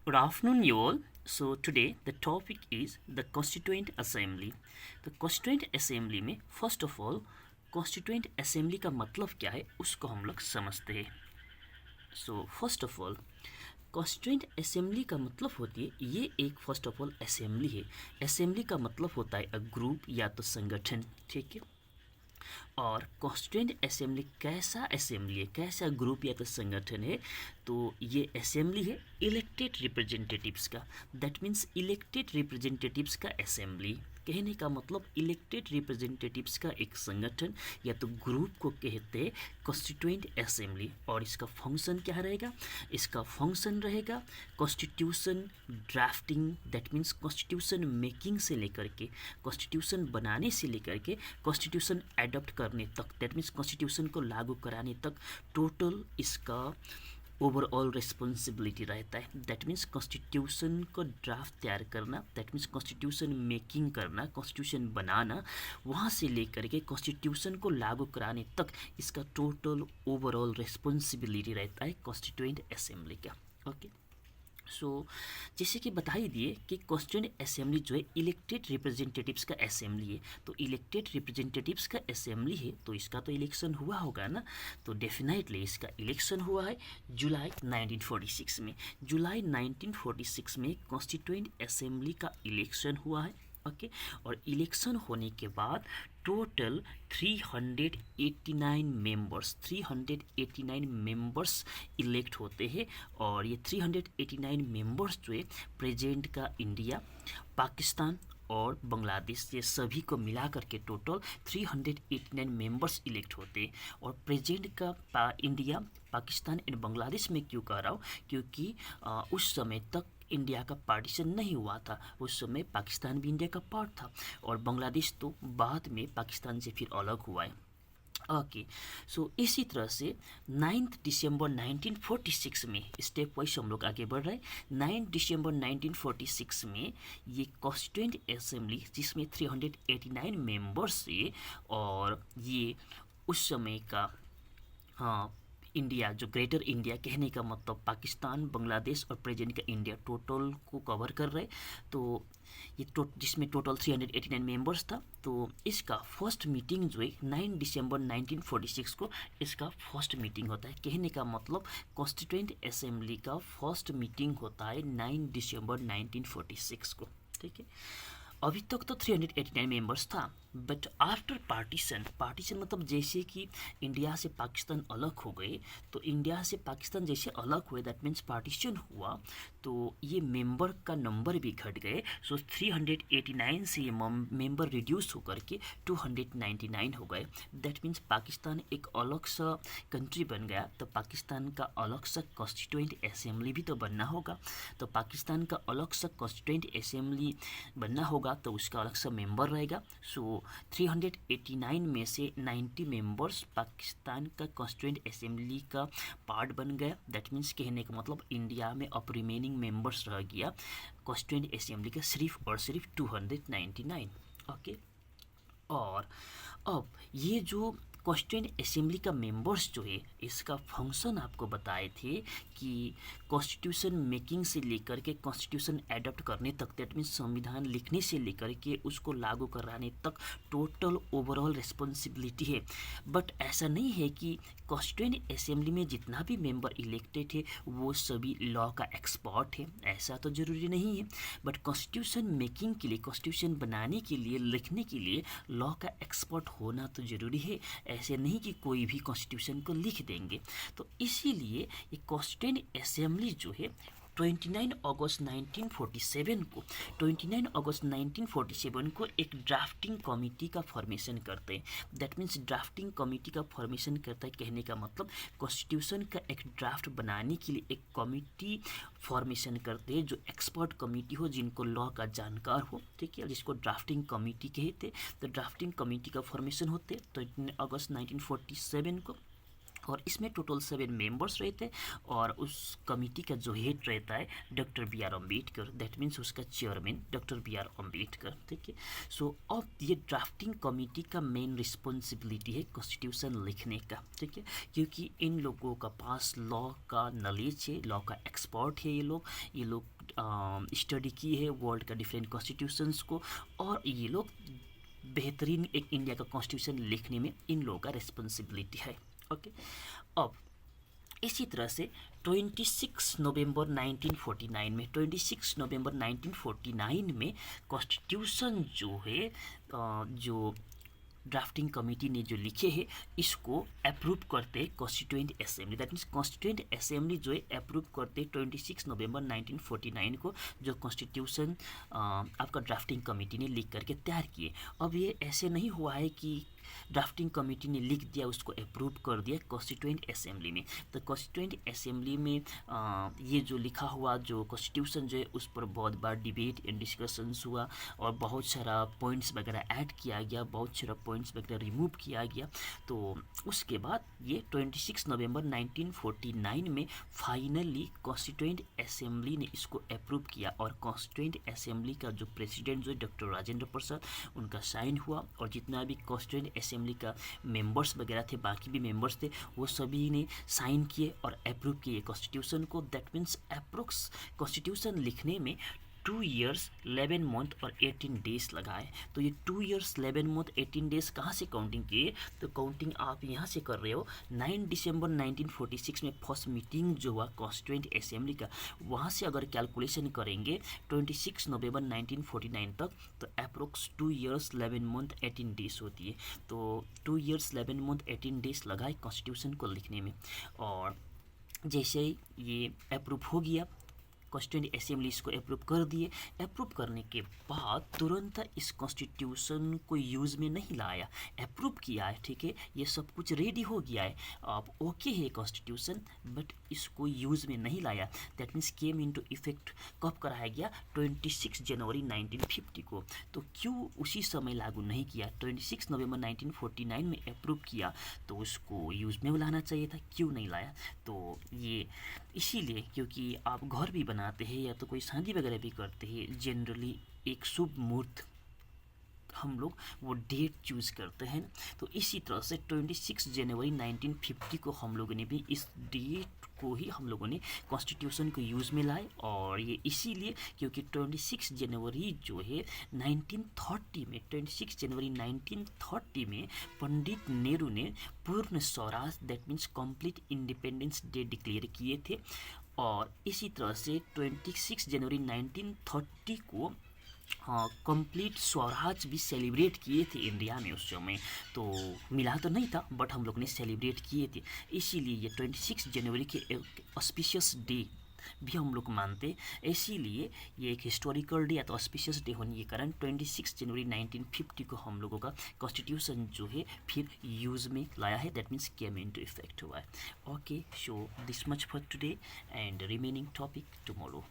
Good afternoon, you all. So today the topic is the Constituent Assembly. तो Constituent Assembly में first of all Constituent Assembly का मतलब क्या है उसको हम लोग समझते हैं. So first of all constituent assembly का मतलब होती है ये एक फर्स्ट ऑफ ऑल असेंबली है. असेंबली का मतलब होता है अ ग्रुप या तो संगठन, ठीक है. और कॉन्स्टिट्यूएंट असेंबली कैसा असेंबली है, कैसा ग्रुप या तो संगठन है, तो ये असेंबली है इलेक्टेड रिप्रेजेंटेटिव्स का. दैट मीन्स इलेक्टेड रिप्रेजेंटेटिव्स का असेंबली. कहने का मतलब इलेक्टेड रिप्रेजेंटेटिव्स का एक संगठन या तो ग्रुप को कहते हैं कॉन्स्टिट्यूएंट असेंबली. और इसका फंक्शन क्या रहेगा? इसका फंक्शन रहेगा constitution drafting, that means constitution making से लेकर के, कॉन्स्टिट्यूशन बनाने से लेकर के कॉन्स्टिट्यूशन एडॉप्ट करने तक, दैट मीन्स कॉन्स्टिट्यूशन को लागू कराने तक टोटल इसका ओवरऑल रिस्पॉन्सिबिलिटी रहता है. दैट मीन्स कॉन्स्टिट्यूशन को ड्राफ्ट तैयार करना, दैट मीन्स कॉन्स्टिट्यूशन मेकिंग करना, कॉन्स्टिट्यूशन बनाना, वहाँ से लेकर के कॉन्स्टिट्यूशन को लागू कराने तक इसका टोटल ओवरऑल रिस्पॉन्सिबिलिटी रहता है कॉन्स्टिट्यूएंट असेंबली का. ओके. सो जैसे कि बता ही दिए कि कॉन्स्टिट्यूएंट असेंबली जो है इलेक्टेड रिप्रेजेंटेटिव्स का असेंबली है. तो इलेक्टेड रिप्रेजेंटेटिव्स का असेंबली है तो इसका तो इलेक्शन हुआ होगा ना. तो डेफिनेटली इसका इलेक्शन हुआ है जुलाई 1946 में. जुलाई 1946 में कॉन्स्टिट्यूएंट असेंबली का इलेक्शन हुआ है. ओके. और इलेक्शन होने के बाद टोटल 389 मेंबर्स इलेक्ट होते हैं. और ये 389 मेंबर्स जो है प्रेजेंट का इंडिया, पाकिस्तान और बांग्लादेश, ये सभी को मिला करके टोटल 389 मेंबर्स इलेक्ट होते हैं. और प्रेजेंट का इंडिया, पाकिस्तान एंड बांग्लादेश में क्यों कह रहा हूँ, क्योंकि उस समय तक इंडिया का पार्टीशन नहीं हुआ था. उस समय पाकिस्तान भी इंडिया का पार्ट था और बांग्लादेश तो बाद में पाकिस्तान से फिर अलग हुआ है. ओके. सो इसी तरह से 9 दिसंबर 1946 में स्टेप वाइज हम लोग आगे बढ़ रहे हैं. 9 दिसंबर 1946 में ये कॉन्स्टिट्यूएंट असेंबली जिसमें 389 मेंबर्स थे, और ये उस समय का इंडिया, जो ग्रेटर इंडिया, कहने का मतलब पाकिस्तान, बांग्लादेश और प्रेजेंट का इंडिया टोटल को कवर कर रहे. तो ये जिसमें टोटल 389 मेंबर्स था. तो इसका फर्स्ट मीटिंग जो है 9 दिसंबर 1946 को इसका फर्स्ट मीटिंग होता है. कहने का मतलब कॉन्स्टिट्यूएंट असेंबली का फर्स्ट मीटिंग होता है 9 दिसंबर 1946 को. ठीक है. अभी तक तो 389 मेंबर्स था, बट आफ्टर पार्टीशन मतलब जैसे कि इंडिया से पाकिस्तान अलग हो गए, तो इंडिया से पाकिस्तान जैसे अलग हुए, दैट मीन्स पार्टीशन हुआ, तो ये मेंबर का नंबर भी घट गए. सो 389 से ये मेंबर रिड्यूस होकर के 299 हो गए. दैट मीन्स पाकिस्तान एक अलग सा कंट्री बन गया. तो पाकिस्तान का अलग सा कॉन्स्टिट्यूएंट असेंबली भी तो बनना होगा. तो पाकिस्तान का अलग सा कॉन्स्टिट्यूएंट असेंबली बनना होगा तो उसका अलग सा मेंबर रहेगा. सो 389 में से 90 मेंबर्स पाकिस्तान का कॉन्स्टिट्यूएंट असेंबली का पार्ट बन गया. दैट मीन्स कहने का मतलब इंडिया में अब रिमेनिंग मेंबर्स रह गया कॉन्स्टिट्यूएंट असेंबली का सिर्फ और सिर्फ 299. ओके. और अब ये जो कॉन्स्टिट्यूएंट असेंबली का मेंबर्स जो है इसका फंक्शन आपको बताए थे कि कॉन्स्टिट्यूशन मेकिंग से लेकर के कॉन्स्टिट्यूशन एडॉप्ट करने तक, दैट मीन्स संविधान लिखने से लेकर के उसको लागू कराने तक टोटल ओवरऑल रिस्पॉन्सिबिलिटी है. बट ऐसा नहीं है कि कॉन्स्टिट्यूएंट असेंबली में जितना भी मेंबर इलेक्टेड है वो सभी लॉ का एक्सपर्ट है, ऐसा तो ज़रूरी नहीं है. बट कॉन्स्टिट्यूशन मेकिंग के लिए, कॉन्स्टिट्यूशन बनाने के लिए, लिखने के लिए लॉ का एक्सपर्ट होना तो ज़रूरी है. ऐसे नहीं कि कोई भी कॉन्स्टिट्यूशन को लिख देंगे. तो इसीलिए ये कॉन्स्टिट्यूएंट असेंबली जो है 29 अगस्त 1947 को एक ड्राफ्टिंग कमेटी का फॉर्मेशन करते हैं. दैट मीन्स ड्राफ्टिंग कमेटी का फॉर्मेशन करता है. कहने का मतलब कॉन्स्टिट्यूशन का एक ड्राफ्ट बनाने के लिए एक कमेटी फॉर्मेशन करते हैं जो एक्सपर्ट कमेटी हो, जिनको लॉ का जानकार हो. ठीक है. जिसको ड्राफ्टिंग कमेटी कहते हैं. तो ड्राफ्टिंग कमेटी का फॉर्मेशन होते हैं 29 अगस्त 1947 को. और इसमें टोटल 7 मेंबर्स रहते हैं और उस कमेटी का जो हेड रहता है doctor B R Ambedkar, that means उसका chairman doctor B R Ambedkar. ठीक है, सो अब ये ड्राफ्टिंग कमेटी का मेन रिस्पॉन्सिबिलिटी है कॉन्स्टिट्यूशन लिखने का। ठीक है, क्योंकि इन लोगों का पास लॉ का नॉलेज है, लॉ का एक्सपर्ट है, ये लोग स्टडी की है वर्ल्ड का डिफरेंट कॉन्स्टिट्यूशंस को, और ये लोग बेहतरीन एक इंडिया का कॉन्स्टिट्यूशन लिखने में इन लोगों का रिस्पॉन्सिबिलिटी है। ओके, अब इसी तरह से 26 नवंबर 1949 में कॉन्स्टिट्यूशन जो है जो ड्राफ्टिंग कमेटी ने जो लिखे हैं इसको अप्रूव करते हैं constituent assembly. That means constituent assembly जो है अप्रूव करते हैं 26 नवंबर 1949 को, जो कॉन्स्टिट्यूशन आपका ड्राफ्टिंग कमेटी ने लिख करके तैयार किए। अब ये ऐसे नहीं हुआ है कि ड्राफ्टिंग कमेटी ने लिख दिया उसको अप्रूव कर दिया कॉन्स्टिट्यूएंट असेंबली में। तो कॉन्स्टिट्यूएंट असेंबली में ये जो लिखा हुआ जो कॉन्स्टिट्यूशन जो है उस पर बहुत बार डिबेट एंड डिस्कशंस हुआ और बहुत सारा पॉइंट्स वगैरह ऐड किया गया, बहुत सारा पॉइंट्स वगैरह रिमूव किया गया। तो उसके बाद ये 26 नवंबर 1949 में फाइनली कॉन्स्टिट्यूएंट असेंबली ने इसको अप्रूव किया और कॉन्स्टिट्यूएंट असेंबली का जो प्रेसिडेंट जो है डॉक्टर राजेंद्र प्रसाद, उनका साइन हुआ और जितना भी कॉन्स्टिट्यूएंट असेंबली का मेंबर्स वगैरह थे, बाकी भी मेंबर्स थे, वो सभी ने साइन किए और अप्रूव किए कॉन्स्टिट्यूशन को। दैट मीन्स अप्रोक्स कॉन्स्टिट्यूशन लिखने में 2 years 11 month और 18 days लगाए। तो ये 2 years 11 month 18 days कहाँ से काउंटिंग किए? तो काउंटिंग आप यहाँ से कर रहे हो 9 दिसंबर 1946 में फर्स्ट मीटिंग जो हुआ कॉन्स्टिट्यूएंट असेंबली का, वहाँ से अगर कैलकुलेशन करेंगे 26 नवंबर 1949 तक, तो अप्रोक्स 2 years 11 month 18 days होती है। तो 2 years 11 month 18 days लगाए कॉन्स्टिट्यूशन को लिखने में। और जैसे ही ये अप्रूव हो गया, कॉन्स्टिट्यूएंट असेंबली इसको अप्रूव कर दिए। अप्रूव करने के बाद तुरंत इस कॉन्स्टिट्यूशन को यूज़ में नहीं लाया, अप्रूव किया है। ठीक है, ये सब कुछ रेडी हो गया है, अब ओके है कॉन्स्टिट्यूशन, बट इसको यूज़ में नहीं लाया। That means came into effect कब कराया गया? 26 जनवरी 1950 को। तो क्यों उसी समय लागू नहीं किया? 26 नवंबर 1949 में अप्रूव किया तो उसको यूज़ में लाना चाहिए था, क्यों नहीं लाया? तो ये इसीलिए क्योंकि आप घर भी बनाते हैं या तो कोई शादी वगैरह भी करते हैं, जनरली एक शुभ मुहूर्त हम लोग वो डेट चूज़ करते हैं। तो इसी तरह से 26 जनवरी 1950 को हम लोगों ने भी इस डेट को ही हम लोगों ने कॉन्स्टिट्यूशन को यूज़ में लाए। और ये इसीलिए क्योंकि 26 जनवरी जो है 26 जनवरी 1930 में पंडित नेहरू ने पूर्ण Swaraj that means complete independence day declare किए थे। और इसी तरह से 26 जनवरी 1930 को कंप्लीट स्वराज भी सेलिब्रेट किए थे इंडिया में उस समय। तो मिला तो नहीं था बट हम लोग ने सेलिब्रेट किए थे, इसीलिए ये 26 जनवरी के ऑस्पिशियस डे भी हम लोग मानते। इसीलिए ये एक हिस्टोरिकल डे या तो ऑस्पिशियस डे होने के कारण 26 जनवरी 1950 को हम लोगों का कॉन्स्टिट्यूशन जो है फिर यूज़ में लाया है, that means came into effect हुआ है। Okay, so this much for today and remaining topic tomorrow.